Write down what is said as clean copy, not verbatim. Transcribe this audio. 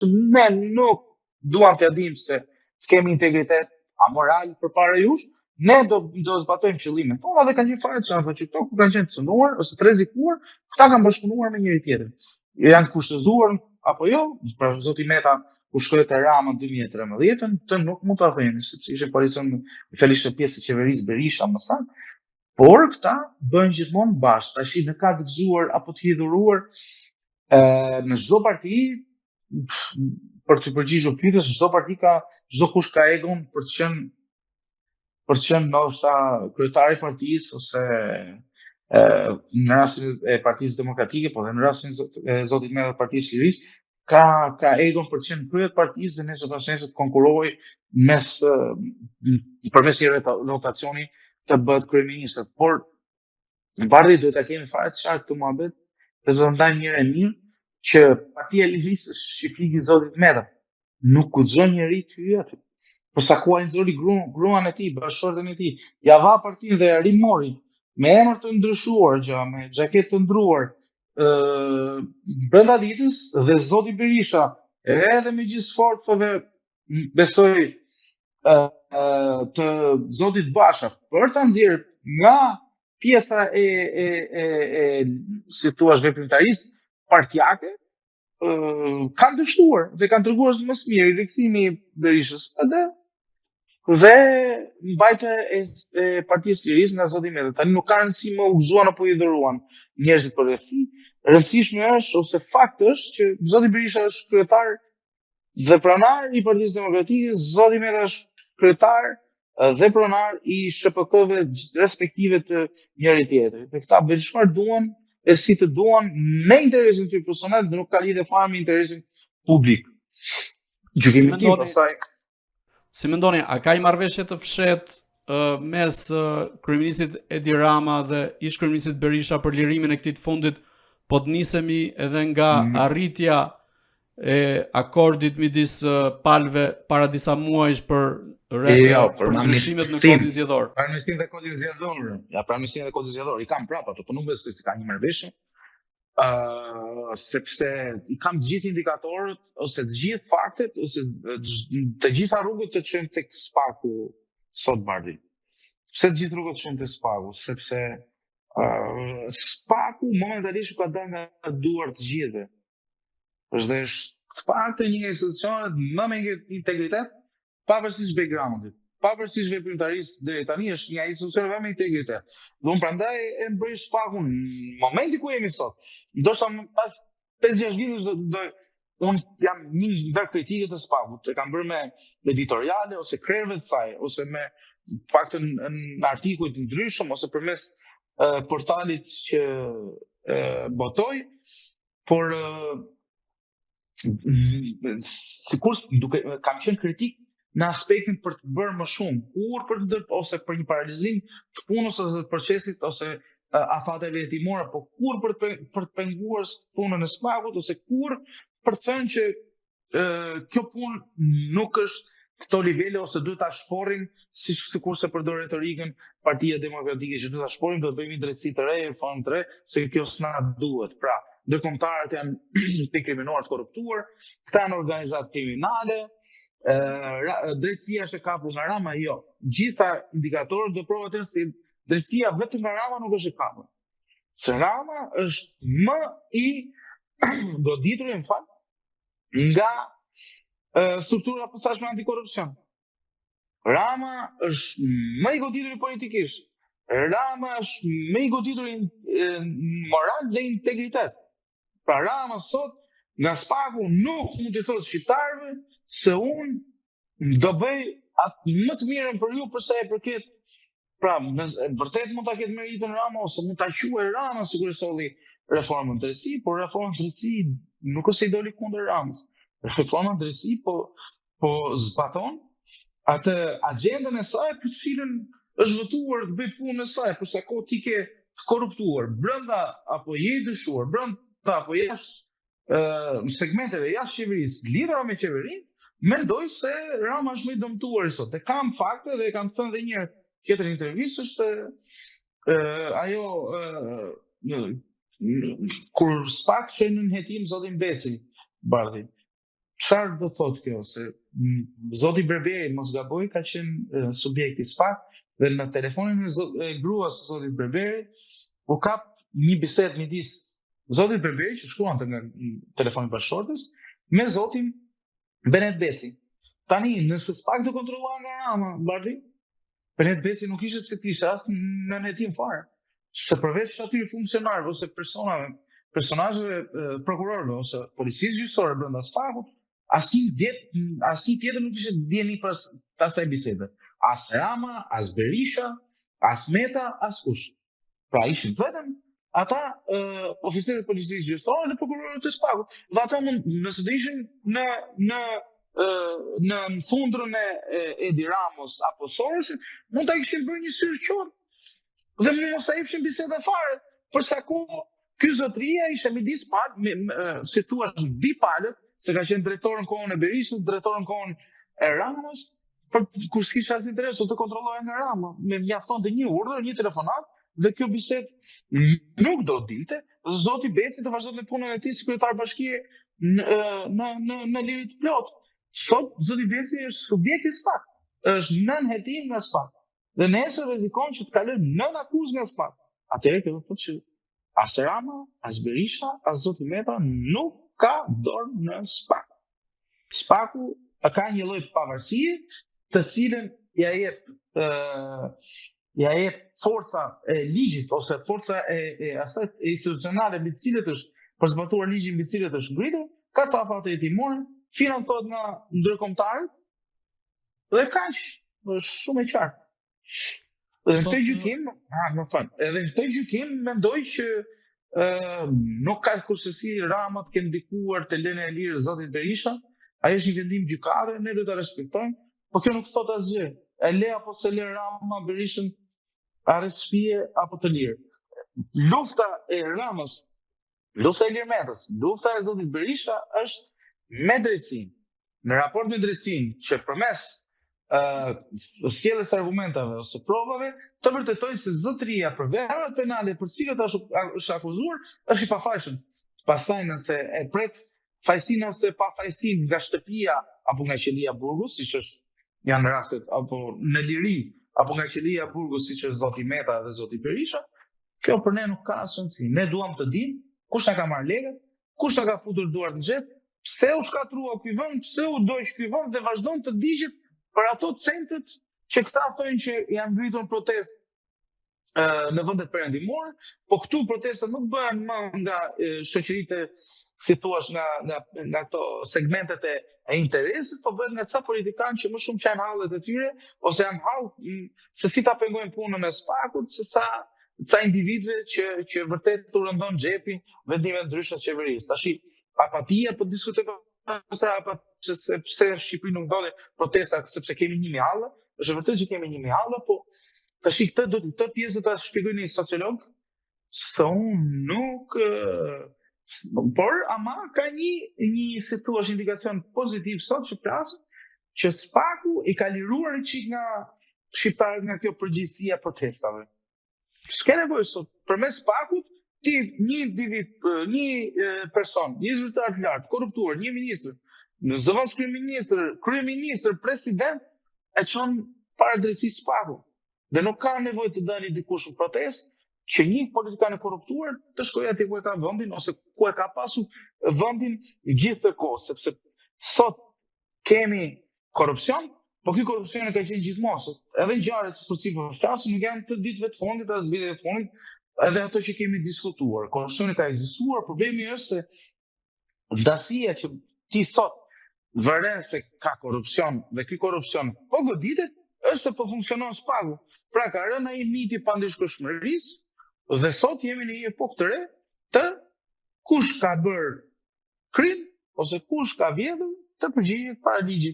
ne nuk duam të dim se të kemi integritet amoral përpara jush, ne do zbatojmë qëllimin tonë dhe kanë qenë fare që këto ku kanë qenë të cënuar ose të rrezikuar, këta kanë bashkëpunuar me njëri tjetrin. Janë kushtëzuar apo jo, pra zoti Meta kur shkoi te Rama në 2013, të nuk mund ta themi sepse ishte koalicion ishte pjesë e qeverisë Berisha më saktë, por këta bëjnë gjithmonë bashkë. Tash në ka të gëzuar apo të hidhuruar në çdo parti, për të përgjigjur pyetjes, çdo kush ka egon për të qenë ndoshta kryetari i partisë ose në rastin e Partisë Demokratike, po dhe në rastin e zotit Meta të Partisë Lirisë, ka egon për të qenë krye të partisë dhe nesër pas nesër të konkurrojë përmes një rotacioni të bëhet kryeminist. Por Bardhi duhet ta kemi fare të qartë këtë muhabet, dhe do të ndajmë njëre mirë që Partia e Lirisë është shifligi i zotit Meta. Nuk guxon njeri të hyjë aty. Por sa ku ai nxori gruan e tij, bashkëshorten e tij, ja dha partinë dhe ja rimori me emër të ndryshuar, me xhaketë të ndruar, brenda ditës, dhe zoti Berisha, edhe me gjithë sforcave, besoj të zotit Basha, për ta nxjerrë nga pjesa si thua veprimtarisë partijake, kanë dështuar dhe kanë treguar më së miri rikthimi i Berishës dhe mbajtja e Partisë Lirisë nga zoti Meta. Tani nuk ka rëndësi më u gëzuan apo i dhuruan njerëzit për rrethi. Rëndësishme është ose fakti është që zoti Berisha është kryetar dhe pronar i Partisë Demokratike, zoti Meta është kryetar dhe pronar i SHPK-ve respektive të njëri tjetrit. Dhe këta bëjnë çfarë duan e si të duan në interesin të personal dhe nuk ka lidhje fare me interesin publik. Gjykimi i tij pastaj. Si mendoni, a ka i marrëveshje të fshehtë mes kryeministit Edi Rama dhe ish kryeministit Berisha për lirimin e këtij të fundit, po të nisemi edhe nga arritja e akordit midis palëve para disa muajsh për ndryshimet në kodin zgjedhor. Për amnistin dhe kodin zgjedhor. Ja, për amnistin dhe kodin zgjedhor i kam prapë ato, po nuk besoj se ka një marrëveshje. Sepse i kam të gjithë indikatorët ose të gjithë faktet ose të gjitha rrugët të çojnë tek Spaku sot Bardhi. Pse të gjithë rrugët të çojnë tek Spaku? Sepse Spaku momentalisht ka dalë nga duart të gjithëve. Është të paktën një institucion më me integritet, pavarësisht backgroundit, pavarësisht veprimtarisë deri tani është një institucion me integritet. Dhe unë prandaj e mbrej Spakun në momentin ku jemi sot. Ndoshta pas 5-6 vitësh unë jam një ndër kritikët e Spakut, e kam bërë me editoriale ose krerëve të saj, ose me paktën në artikuj të ndryshëm ose përmes portalit që botoj, por sikur kam qenë kritik në aspektin për të bërë më shumë, kur për të ose për një paralizim të punës ose të procesit ose afateve hetimore, po kur për të penguar punën e Spakut ose kur për të thënë që kjo punë nuk është këto nivele ose duhet ta shporrin sikur se përdor retorikën Partia Demokratike që duhet ta shporrin, do të bëjmë drejtësi të re, reformë të re, se kjo s'na duhet. Pra, ndërkombëtarët janë të kriminuar, të korruptuar, këta janë organizatë kriminale, drejtësia është e kapur nga Rama, jo. Gjitha indikatorët dhe provat janë se drejtësia vetëm nga Rama nuk është e kapur. Se Rama është më i goditur nga struktura posaçme antikorrupsion. Rama është më i goditur politikisht. Rama është më i goditur moral dhe integritet. Pra Rama sot nga Spaku nuk mund të thotë shqiptarëve se unë do bëj atë më të mirën për ju për sa e përket. Pra, vërtet mund ta ketë meritën Rama ose mund ta quajë Rama sikur e solli reformën drejtësi, por reforma drejtësi nuk është se i doli kundër Ramës. Reforma drejtësi po zbaton atë agjendën e saj për të cilën është votuar të bëj punën e saj, për sa kohë ti ke të korruptuar brenda apo je i dyshuar brenda apo jashtë në segmenteve jashtë qeverisë, lidhura me qeverinë, mendoj se Rama është më i dëmtuar sot. Dhe kam fakte dhe kam thënë edhe një herë tjetër intervistë është ajo kur Spak shënë në hetim zotin Beci, Bardhi. çfarë do thotë kjo? Se zoti Berberi, mos gaboj, ka qenë subjekti SPAK dhe në telefonin e gruas së zotit Berberi u kap një bisedë midis zotit Berberi që shkruante nga telefoni bashkëshortës me zotin Benet Beci. Tani, nëse SPAK do kontrollohet nga Rama, Bardi, Benet Beci nuk ishte pse kishte as në hetim fare. Se përveç atyre funksionarëve ose personazheve prokurorëve ose policisë gjyqësore brenda SPAK-ut, asnjë tjetër nuk ishte dieni pas asaj bisede. As Rama, as Berisha, as Meta, as kush. Pra ishin vetëm ata oficerët e policisë gjyqësore dhe prokurorët e SPAK-ut. Dhe ata nëse do ishin në fundrën e Edi Ramos apo Sorosit, mund ta kishin bërë një syrë qort. Dhe mos ta ifshin biseda fare, për sa kohë ky zotëria ishte midis si thua bipalët, se ka qenë drejtor në kohën e Berishës, drejtor në kohën e Ramos, për kur s'kisha as interes të kontrollohej nga Rama, mjaftonte një urdhër, një telefonat, dhe kjo bisedë nuk do dilte, zoti Beci të vazhdonte punën e tij si kryetar bashkie në liri të plot. Sot zoti Beci është subjekt i SPAK, është nën hetim nga SPAK. Dhe nesër rrezikon që të kalojë nën akuzë nga SPAK. Atëherë kjo do thotë që as Rama, as Berisha, as zoti Meta nuk ka dorë në SPAK. SPAK-u ka një lloj pavarësie të cilën ja jep forca e ligjit ose forca e asaj institucionale mbi të cilët është për zbatuar ligjin mbi të cilët është ngritur, ka safate hetimore, financohet nga ndërkombëtarët dhe kaq, është shumë e qartë. Edhe në këtë gjykim, mendoj që nuk ka kursesi Rama të kenë ndikuar të lënë e lirë zotit Berisha. Ai është një vendim gjykate, ne duhet ta respektojmë, por kjo nuk thot asgjë. E le apo se le Rama Berishën arrest shtëpie apo të lirë. Lufta e Ramës, lufta e Ilir Metës, lufta e zotit Berisha është me drejtësinë. Në raport me drejtësinë që përmes sjelljes argumentave ose provave të vërtetoj se zotëria për veprat penale për cilat është akuzuar është i pafajshëm. Pastaj nëse e pret fajsinë ose pafajsinë nga shtëpia apo nga qelia Burgus, siç është janë rastet, apo në liri apo nga qelia Burgus, siç është zoti Meta dhe zoti Berisha, kjo për ne nuk ka asnjë rëndësi. Ne duam të dimë kush na ka marrë lekët, kush na ka futur duart në xhep, pse u shkatrua ky vend, pse u doq ky vend dhe vazhdon të digjet për ato centët që këta thonë që janë ngritur protestë në vendet perëndimore, po këtu protestat nuk bëhen më nga shoqëritë, si thua, nga ato segmentet e interesit, po bëhen nga ca politikanë që më shumë kanë hallet e tyre, ose janë hall se si ta pengojnë punën e SPAK-ut, se ca individëve që vërtet u rëndon xhepi vendime ndryshme të qeverisë. Tash apatia po diskutojmë pse në Shqipëri nuk ndodhin protesta sepse kemi 1000 hallë, është vërtet që kemi 1000 hallë, po tash këtë pjesë do ta shpjegoj një sociolog, se unë nuk por ama ka një si thua indikacion pozitiv sot që plas që SPAK-u i ka liruar i qik nga shqiptarët nga kjo përgjegjësia e protestave. S'ka nevojë sot përmes SPAK-ut ti një person, një zyrtar të lartë, korruptuar, një ministër, në zëvendës kryeministër, president, e çon para drejtësisë SPAK-ut. Dhe nuk ka nevojë të dalë dikush në protestë që një politikan e korruptuar të shkojë atje ku e ka vendin ose ku e ka pasur vendin gjithëkohë, sepse sot kemi korrupsion, po ky korrupsion ka qenë gjithmonë. Edhe ngjarjet për cilën flasim nuk janë të ditëve të fundit, as viteve të fundit, edhe ato që kemi diskutuar. Korrupsioni ka ekzistuar, problemi është se dasia që ti sot vëren se ka korrupsion dhe ky korrupsion po goditet, është se po funksionon SPAK-u. Pra ka rënë ai miti pa ndeshkueshmërisë dhe sot jemi në një epokë të re të kush ka bërë krim ose kush ka vjedhur të përgjigjet para ligjit.